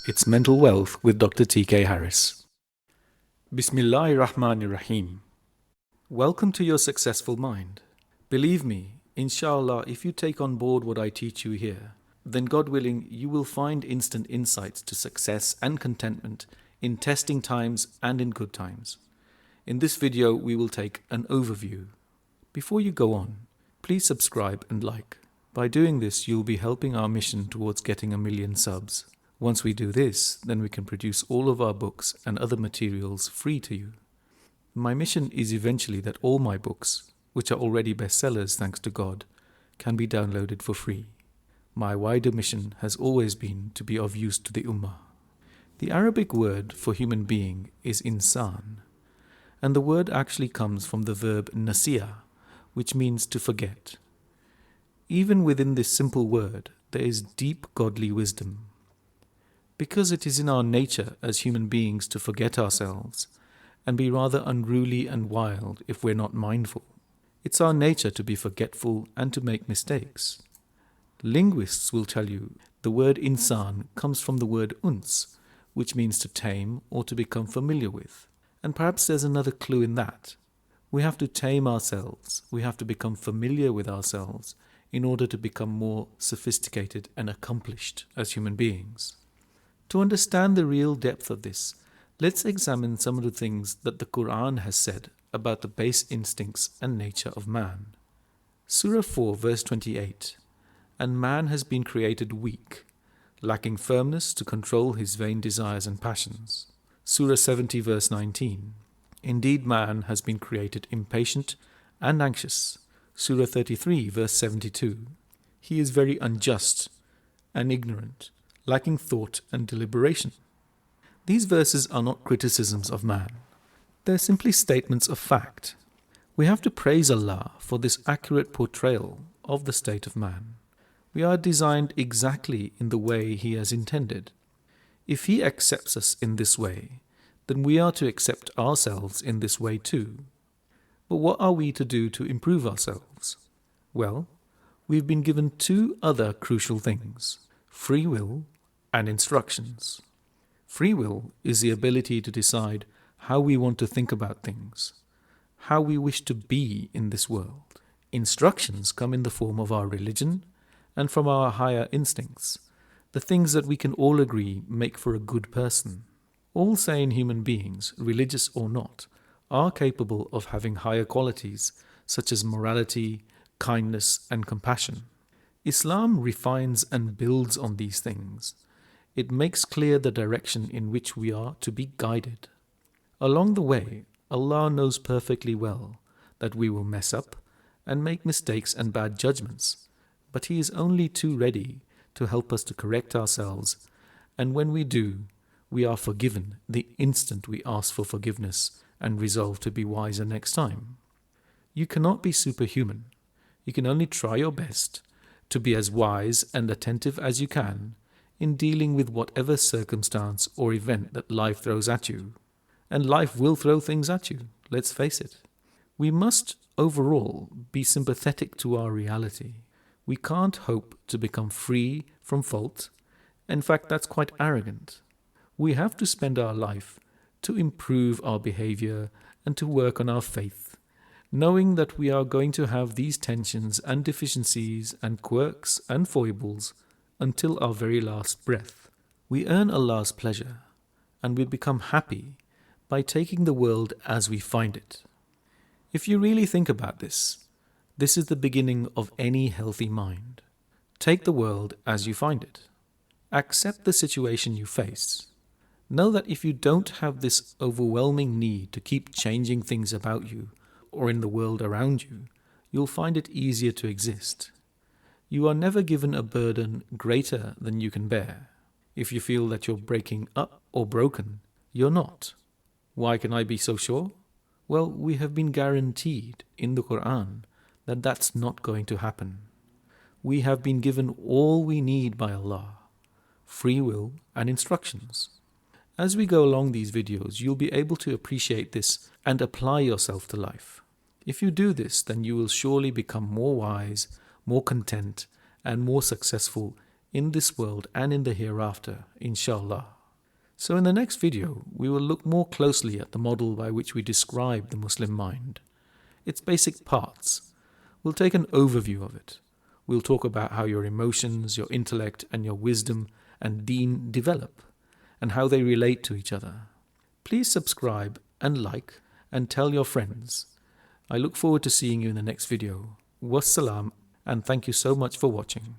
It's Mental Wealth with Dr. T.K. Harris. Bismillahirrahmanirrahim. Welcome to your successful mind. Believe me, inshallah, if you take on board what I teach you here, then God willing, you will find instant insights to success and contentment in testing times and in good times. In this video, we will take an overview. Before you go on, please subscribe and like. By doing this, you'll be helping our mission towards getting 1 million subs. Once we do this, then we can produce all of our books and other materials free to you. My mission is eventually that all my books, which are already bestsellers thanks to God, can be downloaded for free. My wider mission has always been to be of use to the Ummah. The Arabic word for human being is insan, and the word actually comes from the verb nasiya, which means to forget. Even within this simple word, there is deep godly wisdom. Because it is in our nature as human beings to forget ourselves and be rather unruly and wild if we're not mindful. It's our nature to be forgetful and to make mistakes. Linguists will tell you the word insan comes from the word uns, which means to tame or to become familiar with. And perhaps there's another clue in that. We have to tame ourselves, we have to become familiar with ourselves in order to become more sophisticated and accomplished as human beings. To understand the real depth of this, let's examine some of the things that the Quran has said about the base instincts and nature of man. Surah 4 verse 28, "And man has been created weak, lacking firmness to control his vain desires and passions." Surah 70 verse 19, "Indeed man has been created impatient and anxious." Surah 33 verse 72, "He is very unjust and ignorant, lacking thought and deliberation." These verses are not criticisms of man. They're simply statements of fact. We have to praise Allah for this accurate portrayal of the state of man. We are designed exactly in the way He has intended. If He accepts us in this way, then we are to accept ourselves in this way too. But what are we to do to improve ourselves? Well, we've been given two other crucial things: free will and instructions. Free will is the ability to decide how we want to think about things, how we wish to be in this world. Instructions come in the form of our religion and from our higher instincts, the things that we can all agree make for a good person. All sane human beings, religious or not, are capable of having higher qualities such as morality, kindness, and compassion. Islam refines and builds on these things. It makes clear the direction in which we are to be guided. Along the way, Allah knows perfectly well that we will mess up and make mistakes and bad judgments, but He is only too ready to help us to correct ourselves, and when we do, we are forgiven the instant we ask for forgiveness and resolve to be wiser next time. You cannot be superhuman. You can only try your best to be as wise and attentive as you can in dealing with whatever circumstance or event that life throws at you. And life will throw things at you, let's face it. We must, overall, be sympathetic to our reality. We can't hope to become free from fault. In fact, that's quite arrogant. We have to spend our life to improve our behavior and to work on our faith, knowing that we are going to have these tensions and deficiencies and quirks and foibles until our very last breath. We earn Allah's pleasure and we become happy by taking the world as we find it. If you really think about this, this is the beginning of any healthy mind. Take the world as you find it. Accept the situation you face. Know that if you don't have this overwhelming need to keep changing things about you or in the world around you, you'll find it easier to exist. You are never given a burden greater than you can bear. If you feel that you're breaking up or broken, you're not. Why can I be so sure? Well, we have been guaranteed in the Quran that that's not going to happen. We have been given all we need by Allah: free will and instructions. As we go along these videos, you'll be able to appreciate this and apply yourself to life. If you do this, then you will surely become more wise, more content, and more successful in this world and in the hereafter, inshallah. So in the next video, we will look more closely at the model by which we describe the Muslim mind, its basic parts. We'll take an overview of it. We'll talk about how your emotions, your intellect, and your wisdom and deen develop, and how they relate to each other. Please subscribe and like, and tell your friends. I look forward to seeing you in the next video. Wassalam, and thank you so much for watching.